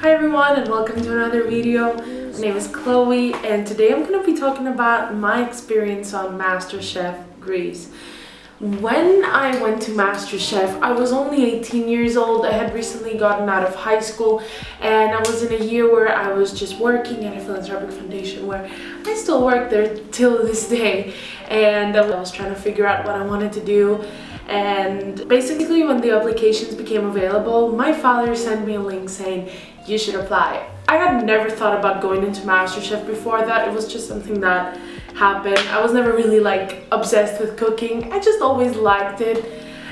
Hi everyone and welcome to another video. My name is Chloe and today I'm going to be talking about my experience on MasterChef Greece. When I went to MasterChef, I was only 18 years old. I had recently gotten out of high school and I was in a year where I was just working at a philanthropic foundation where I still work there till this day, and I was trying to figure out what I wanted to do. And basically when the applications became available, my father sent me a link saying you should apply. I had never thought about going into MasterChef before that. It was just something that happened. I was never really obsessed with cooking. I just always liked it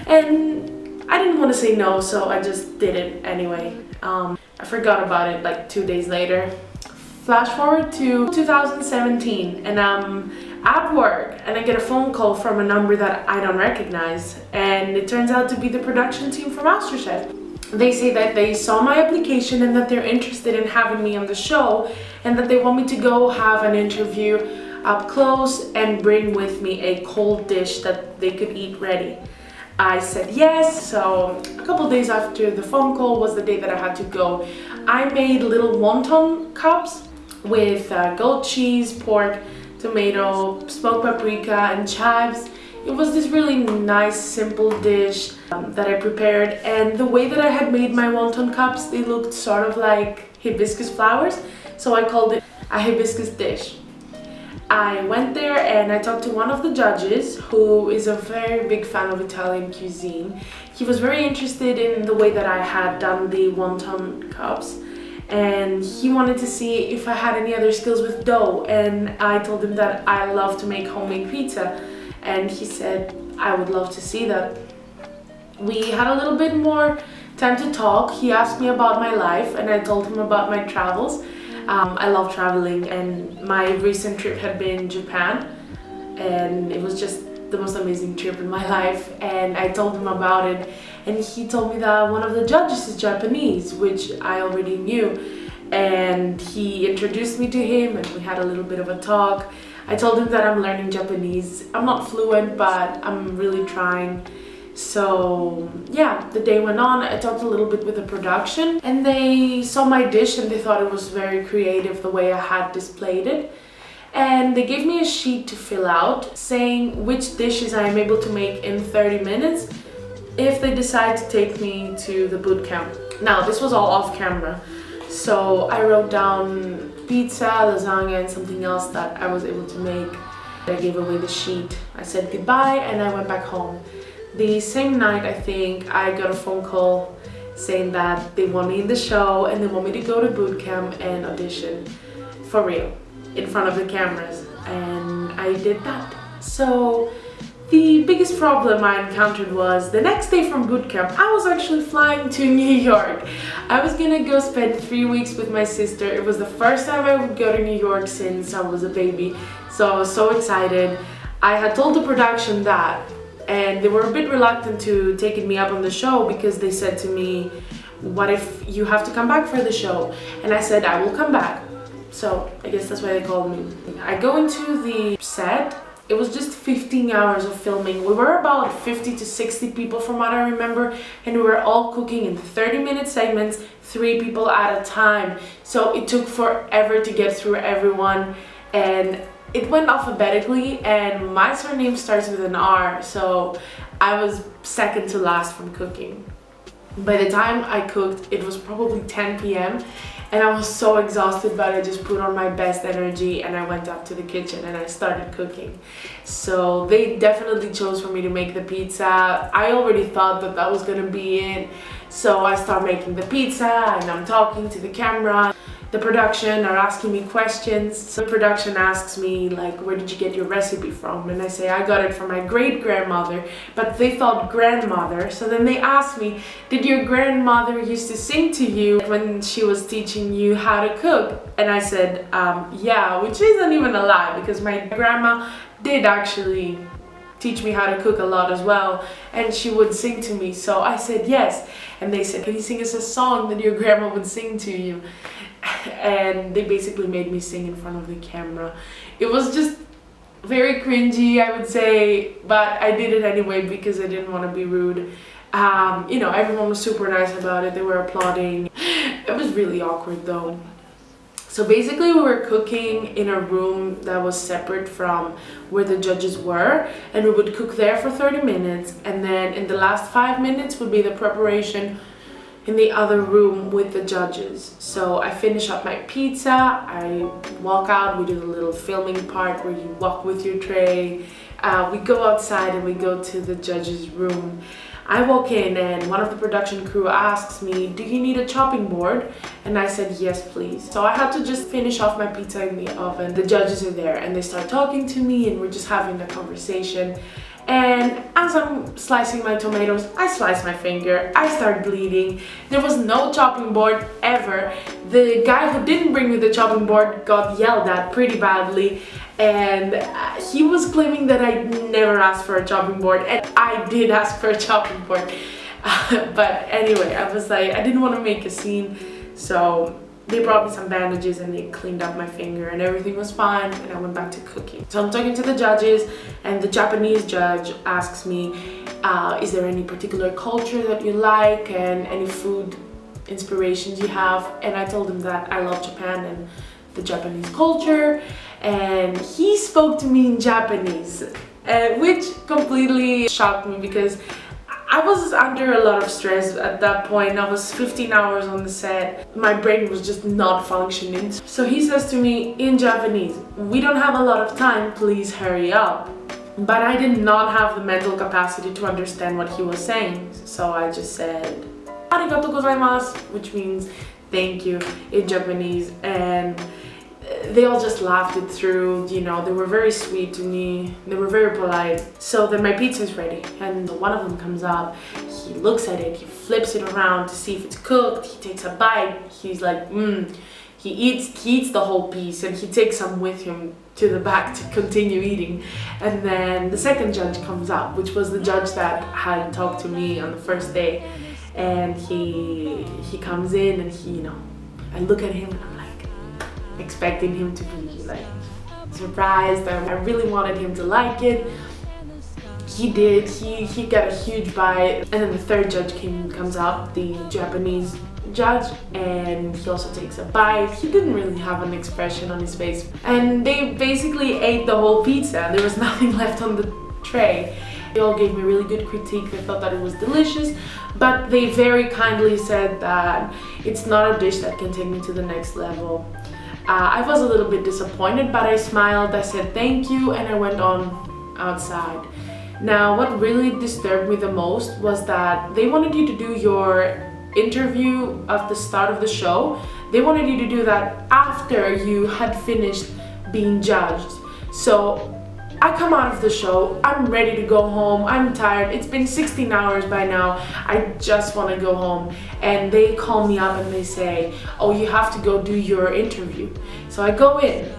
and I didn't want to say no, so I just did it anyway. I forgot about it like 2 days later. Flash forward to 2017 and I'm at work and I get a phone call from a number that I don't recognize, and it turns out to be the production team for MasterChef. They say that they saw my application and that they're interested in having me on the show and that they want me to go have an interview up close and bring with me a cold dish that they could eat ready. I said yes, so a couple days after the phone call was the day that I had to go. I made little wonton cups with goat cheese, pork, tomato, smoked paprika and chives. It was this really nice simple dish that I prepared, and the way that I had made my wonton cups, they looked sort of like hibiscus flowers, so I called it a hibiscus dish. I went there and I talked to one of the judges who is a very big fan of Italian cuisine. He was very interested in the way that I had done the wonton cups, and he wanted to see if I had any other skills with dough, and I told him that I love to make homemade pizza, and he said I would love to see that. We had a little bit more time to talk. He asked me about my life and I told him about my travels. I love traveling and my recent trip had been Japan, and it was just the most amazing trip in my life, and I told him about it and he told me that one of the judges is Japanese, which I already knew, and he introduced me to him and we had a little bit of a talk. I told him that I'm learning Japanese. I'm not fluent, but I'm really trying. So yeah, the day went on. I talked a little bit with the production and they saw my dish and they thought it was very creative the way I had displayed it. And they gave me a sheet to fill out saying which dishes I am able to make in 30 minutes if they decide to take me to the boot camp. Now, this was all off camera. So I wrote down pizza, lasagna, and something else that I was able to make. I gave away the sheet. I said goodbye and I went back home. The same night, I think, I got a phone call saying that they want me in the show and they want me to go to boot camp and audition for real in front of the cameras, and I did that. So the biggest problem I encountered was the next day from boot camp, I was actually flying to New York. I was gonna go spend 3 weeks with my sister. It was the first time I would go to New York since I was a baby, so I was so excited. I had told the production that, and they were a bit reluctant to taking me up on the show because they said to me, what if you have to come back for the show? And I said, I will come back. So I guess that's why they called me. I go into the set. It was just 15 hours of filming. We were about 50 to 60 people from what I remember, and we were all cooking in 30-minute segments, 3 people at a time. So it took forever to get through everyone, and it went alphabetically, and my surname starts with an R, so I was second to last from cooking. By the time I cooked, it was probably 10 p.m. and I was so exhausted, but I just put on my best energy and I went up to the kitchen and I started cooking. So they definitely chose for me to make the pizza. I already thought that that was gonna be it. So I start making the pizza and I'm talking to the camera. The production are asking me questions. So the production asks me where did you get your recipe from? And I say I got it from my great-grandmother, but they thought grandmother. So then they asked me, did your grandmother used to sing to you when she was teaching you how to cook? And I said, yeah, which isn't even a lie because my grandma did actually teach me how to cook a lot as well, and she would sing to me. So I said yes, and they said, can you sing us a song that your grandma would sing to you? And they basically made me sing in front of the camera. It was just very cringy, I would say, but I did it anyway because I didn't want to be rude. Everyone was super nice about it. They were applauding. It was really awkward though. So basically we were cooking in a room that was separate from where the judges were, and we would cook there for 30 minutes, and then in the last 5 minutes would be the preparation in the other room with the judges. So I finish up my pizza, I walk out, we do the little filming part where you walk with your tray, we go outside and we go to the judges' room. I walk in and one of the production crew asks me, do you need a chopping board? And I said, yes, please. So I had to just finish off my pizza in the oven. The judges are there and they start talking to me and we're just having a conversation. And as I'm slicing my tomatoes, I slice my finger, I start bleeding. There was no chopping board ever. The guy who didn't bring me the chopping board got yelled at pretty badly, and he was claiming that I never asked for a chopping board, and I did ask for a chopping board. But anyway, I was like, I didn't want to make a scene, so they brought me some bandages and they cleaned up my finger and everything was fine, and I went back to cooking. So I'm talking to the judges and the Japanese judge asks me, is there any particular culture that you like and any food inspirations you have? And I told him that I love Japan and the Japanese culture, and he spoke to me in Japanese, which completely shocked me because I was under a lot of stress at that point. I was 15 hours on the set. My brain was just not functioning. So he says to me in Japanese, we don't have a lot of time, please hurry up. But I did not have the mental capacity to understand what he was saying. So I just said, arigatou gozaimasu, which means thank you in Japanese. And they all just laughed it through, you know, they were very sweet to me, they were very polite. So then my pizza's ready and one of them comes up, he looks at it, he flips it around to see if it's cooked, he takes a bite, he's like, he eats the whole piece and he takes some with him to the back to continue eating. And then the second judge comes up, which was the judge that had talked to me on the first day, and he comes in and he, you know, I look at him and I'm like, expecting him to be like surprised. I really wanted him to like it. He did. He got a huge bite. And then the third judge comes up, the Japanese judge, and he also takes a bite. He didn't really have an expression on his face. And they basically ate the whole pizza. There was nothing left on the tray. They all gave me really good critique. They thought that it was delicious, but they very kindly said that it's not a dish that can take me to the next level. I was a little bit disappointed, but I smiled, I said thank you, and I went on outside. Now, what really disturbed me the most was that they wanted you to do your interview at the start of the show. They wanted you to do that after you had finished being judged. So I come out of the show, I'm ready to go home, I'm tired, it's been 16 hours by now, I just want to go home. And they call me up and they say, oh, you have to go do your interview. So I go in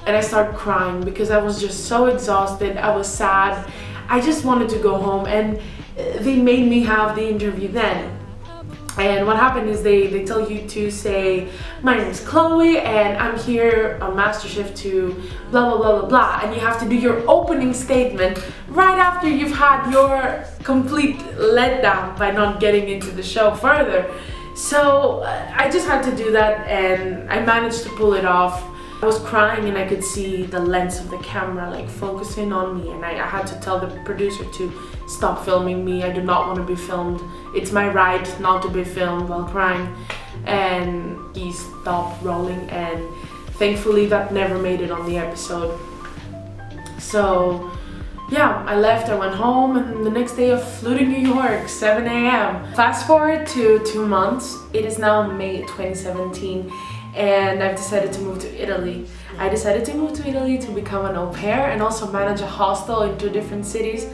and I start crying because I was just so exhausted, I was sad, I just wanted to go home, and they made me have the interview then. And what happened is they tell you to say, my name is Chloe and I'm here on MasterChef to blah blah blah blah blah, and you have to do your opening statement right after you've had your complete letdown by not getting into the show further. So I just had to do that and I managed to pull it off. I was crying and I could see the lens of the camera like focusing on me, and I had to tell the producer to stop filming me. I do not want to be filmed. It's my right not to be filmed while crying. And he stopped rolling, and thankfully that never made it on the episode. So yeah, I left, I went home, and the next day I flew to New York, 7 a.m. Fast forward to 2 months. It is now May 2017. And I've decided to move to Italy. I decided to move to Italy to become an au pair and also manage a hostel in 2 different cities.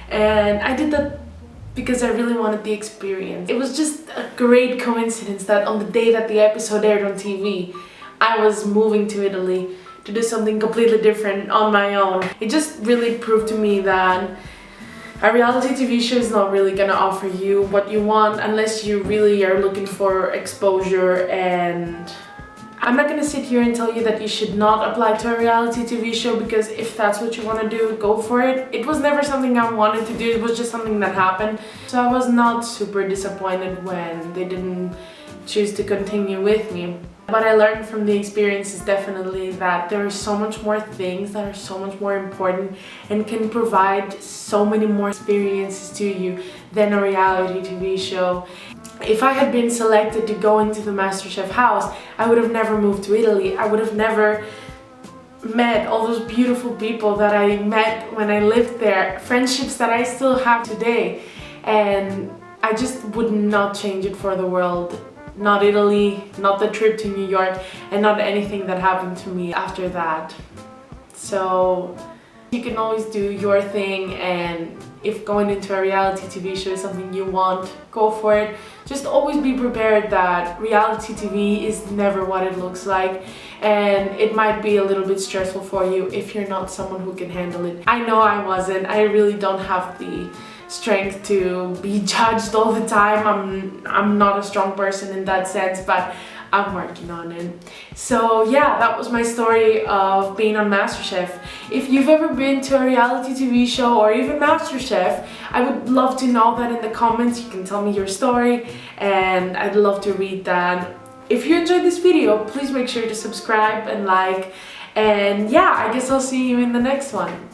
And I did that because I really wanted the experience. It was just a great coincidence that on the day that the episode aired on TV, I was moving to Italy to do something completely different on my own. It just really proved to me that a reality TV show is not really gonna offer you what you want unless you really are looking for exposure. And I'm not gonna sit here and tell you that you should not apply to a reality TV show, because if that's what you want to do, go for it. It was never something I wanted to do, it was just something that happened. So I was not super disappointed when they didn't choose to continue with me. What I learned from the experience is definitely that there are so much more things that are so much more important and can provide so many more experiences to you than a reality TV show. If I had been selected to go into the MasterChef house, I would have never moved to Italy. I would have never met all those beautiful people that I met when I lived there, friendships that I still have today, and I just would not change it for the world. Not Italy, not the trip to New York, and not anything that happened to me after that. So you can always do your thing, and if going into a reality TV show is something you want, go for it. Just always be prepared that reality TV is never what it looks like, and it might be a little bit stressful for you if you're not someone who can handle it. I know I wasn't. I really don't have the strength to be judged all the time. I'm not a strong person in that sense, but I'm working on it. So yeah, that was my story of being on MasterChef. If you've ever been to a reality TV show or even MasterChef, I would love to know that in the comments. You can tell me your story and I'd love to read that. If you enjoyed this video, please make sure to subscribe and like, and yeah, I guess I'll see you in the next one.